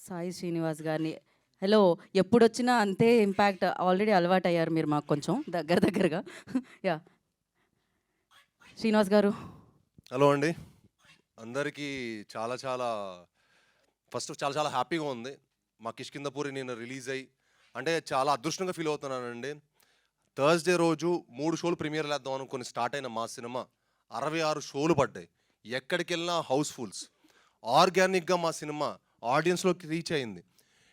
సాయి శ్రీనివాస్ గారిని. హలో! ఎప్పుడొచ్చినా అంతే ఇంపాక్ట్. ఆల్రెడీ అలవాటయ్యారు మీరు మాకు కొంచెం దగ్గరగా. యాహ్! శ్రీనివాస్ గారు. హలో అండి. అందరికీ చాలా చాలా ఫస్ట్ చాలా చాలా హ్యాపీగా ఉంది. మా 'కిష్కింధపురి' నిన్న రిలీజ్ అయ్యి అంటే చాలా అదృష్టంగా ఫీల్ అవుతున్నానండి. థర్స్‌డే రోజు 3 షోలు ప్రీమియర్‌లేద్దాం అనుకుని స్టార్ట్ అయిన మా సినిమా 66 షోలు పడ్డాయి. ఎక్కడికెళ్ళినా హౌస్‌ఫుల్స్. ఆర్గానిక్‌గా మా సినిమా ఆడియన్స్‌లోకి రీచ్ అయింది.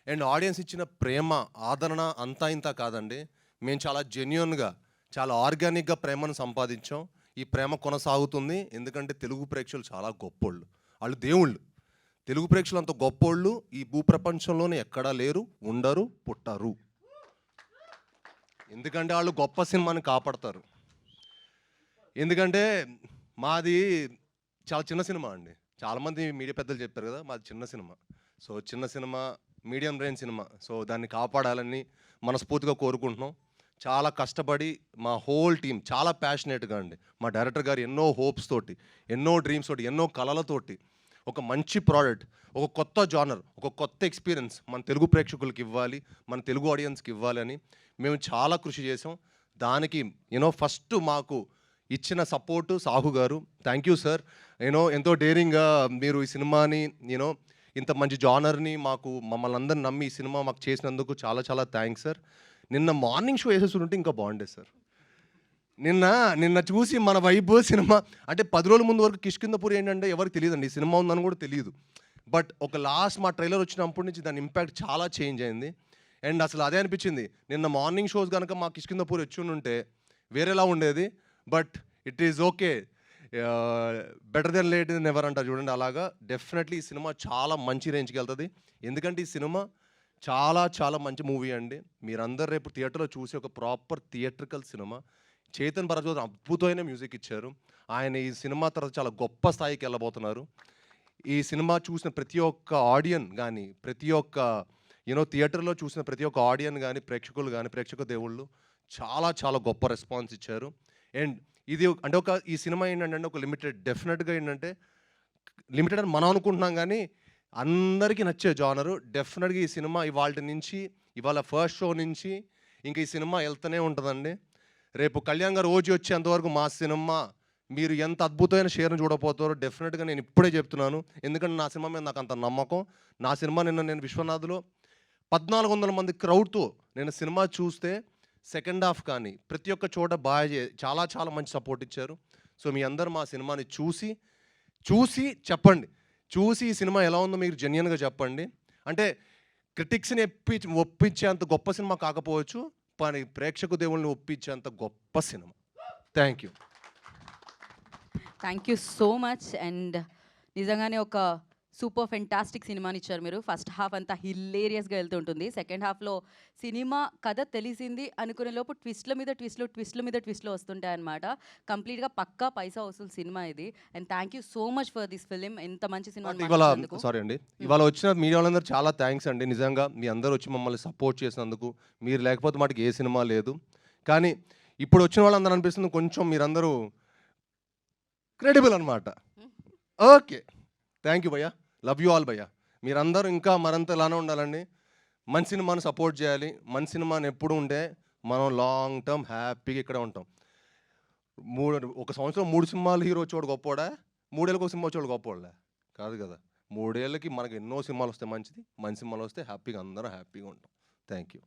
అండ్ ఆడియన్స్ ఇచ్చిన ప్రేమ, ఆదరణ అంతా ఇంతా కాదండి. మేము చాలా జెన్యూన్‌గా, చాలా ఆర్గానిక్‌గా ప్రేమను సంపాదించాం. ఈ ప్రేమ కొనసాగుతుంది. ఎందుకంటే తెలుగు ప్రేక్షకులు చాలా గొప్పోళ్ళు. ఆళ్ళు దేవుళ్ళు. తెలుగు ప్రేక్షకులు అంత గొప్పోళ్ళు ఈ భూప్రపంచంలోనే ఎక్కడా లేరు, ఉండరు, పుట్టరు. ఎందుకంటే ఆళ్ళు గొప్ప సినిమాని కాపాడతారు. ఎందుకంటే మాది చాలా చిన్న సినిమా అండి. చాలామంది మీడియా పెద్దలు చెప్పారు కదా! మాది చిన్న సినిమా. సో, చిన్న cinema, medium range cinema. So, దాన్ని కాపాడాలని మనస్ఫూర్తిగా కోరుకుంటున్నాం. చాలా కష్టపడి మా హోల్ టీమ్ చాలా ప్యాషనేట్‌గా అండి. మా డైరెక్టర్ గారు ఎన్నో హోప్స్ తోటి, ఎన్నో డ్రీమ్స్ తోటి, ఎన్నో కలలతోటి ఒక మంచి ప్రోడక్ట్, ఒక కొత్త జానర్, ఒక కొత్త ఎక్స్‌పీరియన్స్ మన తెలుగు ప్రేక్షకులకి ఇవ్వాలి, మన తెలుగు ఆడియన్స్‌కి ఇవ్వాలి అని మేము చాలా కృషి చేసాం. దానికి ఫస్ట్ మాకు ఇచ్చిన సపోర్టు సాహు గారు. Thank you sir. ఎంతో డేరింగ్‌గా మీరు ఈ సినిమాని ఇంత మంచి జానర్‌ని మమ్మల్ని అందరిని నమ్మి ఈ సినిమా మాకు చేసినందుకు చాలా చాలా థ్యాంక్స్ సార్. నిన్న మార్నింగ్ షో వేసేసుంటే ఇంకా బాగుండేది సార్. నిన్న చూసి మన వైబ్ సినిమా అంటే 10 రోజుల ముందు వరకు 'కిష్కింధపురి' ఏంటంటే ఎవరికి తెలియదండి. ఈ సినిమా ఉందని కూడా తెలియదు. బట్ ఒక లాస్ట్ మా ట్రైలర్ వచ్చినప్పటి నుంచి దాని ఇంపాక్ట్ చాలా చేంజ్ అయింది. అండ్ అసలు అదే అనిపించింది. నిన్న మార్నింగ్ షోస్ కనుక మా 'కిష్కింధపురి' వచ్చుంటే వేరేలా ఉండేది. But it is okay. Better than late than never అంటారు చూడండి. అలాగా డెఫినెట్లీ ఈ సినిమా చాలా మంచి రేంజ్కి వెళ్తుంది. ఎందుకంటే ఈ సినిమా చాలా చాలా మంచి మూవీ అండి. మీరందరూ రేపు థియేటర్లో చూసి ఒక proper theatrical cinema. Chetan Bharadwaj అద్భుతమైన మ్యూజిక్ ఇచ్చారు. ఆయన ఈ సినిమా తర్వాత చాలా గొప్ప స్థాయికి వెళ్ళబోతున్నారు. ఈ సినిమా చూసిన ప్రతి ఒక్క ఆడియన్ కానీ, ప్రతి ఒక్క థియేటర్లో చూసిన ప్రతి ఒక్క ఆడియన్ కానీ, ప్రేక్షకులు కానీ, ప్రేక్షక దేవుళ్ళు చాలా చాలా గొప్ప రెస్పాన్స్ ఇచ్చారు. అండ్ ఇది అంటే ఈ సినిమా ఏంటంటే ఒక లిమిటెడ్, డెఫినెట్గా ఏంటంటే లిమిటెడ్ అని మనం అనుకుంటున్నాం కానీ అందరికీ నచ్చే జానరు. డెఫినెట్గా ఈ సినిమా ఇవాళ ఫస్ట్ షో నుంచి ఇంకా ఈ సినిమా వెళ్తూనే ఉంటుందండి. రేపు కళ్యాణ్ గారు ఓజీ వచ్చేంతవరకు మా సినిమా మీరు ఎంత అద్భుతమైన షేర్ను చూడబోతారో డెఫినెట్గా నేను ఇప్పుడే చెప్తున్నాను. ఎందుకంటే నా సినిమా మీద నాకు అంత నమ్మకం. నా సినిమా నేను విశ్వనాథ్లో 1400 మంది క్రౌడ్తో నేను సినిమా చూస్తే సెకండ్ హాఫ్ కానీ ప్రతి ఒక్క చోట చాలా చాలా మంచి సపోర్ట్ ఇచ్చారు. సో మీ అందరూ మా సినిమాని చూసి చెప్పండి. చూసి ఈ సినిమా ఎలా ఉందో మీరు జెన్యూన్గా చెప్పండి. అంటే క్రిటిక్స్ని ఒప్పించేంత గొప్ప సినిమా కాకపోవచ్చు, కానీ ప్రేక్షక దేవుళ్ళని ఒప్పించేంత గొప్ప cinema. Thank you. Thank you so much. And నిజంగానే ఒక సూపర్ ఫెంటాస్టిక్ సినిమాని ఇచ్చారు మీరు. ఫస్ట్ హాఫ్ అంతా హిల్లేరియస్గా వెళ్తుంటుంది. సెకండ్ హాఫ్లో సినిమా కథ తెలిసింది అనుకునే లోపు ట్విస్ట్ల మీద ట్విస్ట్లు వస్తుంటాయి అనమాట. కంప్లీట్గా పక్కా పైసా వసూలు సినిమా ఇది. And thank you so much for this film. ఎంత మంచి సినిమా. సారీ అండి, ఇవాళ వచ్చిన మీడియా వాళ్ళందరూ చాలా థ్యాంక్స్ అండి. నిజంగా మీ అందరూ వచ్చి మమ్మల్ని సపోర్ట్ చేసినందుకు. మీరు లేకపోతే మాకు ఏ సినిమా లేదు. కానీ ఇప్పుడు వచ్చిన వాళ్ళందరూ అనిపిస్తుంది కొంచెం మీరందరూ క్రెడిబుల్ అనమాట. ఓకే, థ్యాంక్ యూ భయ్యా. లవ్ యూ ఆల్ భయ్యా. మీరందరూ ఇంకా మరింత ఇలానే ఉండాలండి. మంచి సినిమాని సపోర్ట్ చేయాలి. మంచి సినిమాని ఎప్పుడు ఉంటే మనం లాంగ్ టర్మ్ హ్యాపీగా ఇక్కడే ఉంటాం. ఒక సంవత్సరం 3 సినిమాలు హీరో వచ్చేవాడు గొప్పోడా, 3 ఏళ్ళకి ఒక సినిమా వచ్చేవాడు గొప్పోడా? కాదు కదా. 3 ఏళ్ళకి మనకు ఎన్నో సినిమాలు వస్తే మంచిది. మంచి సినిమాలు వస్తే హ్యాపీగా అందరం హ్యాపీగా ఉంటాం. Thank you.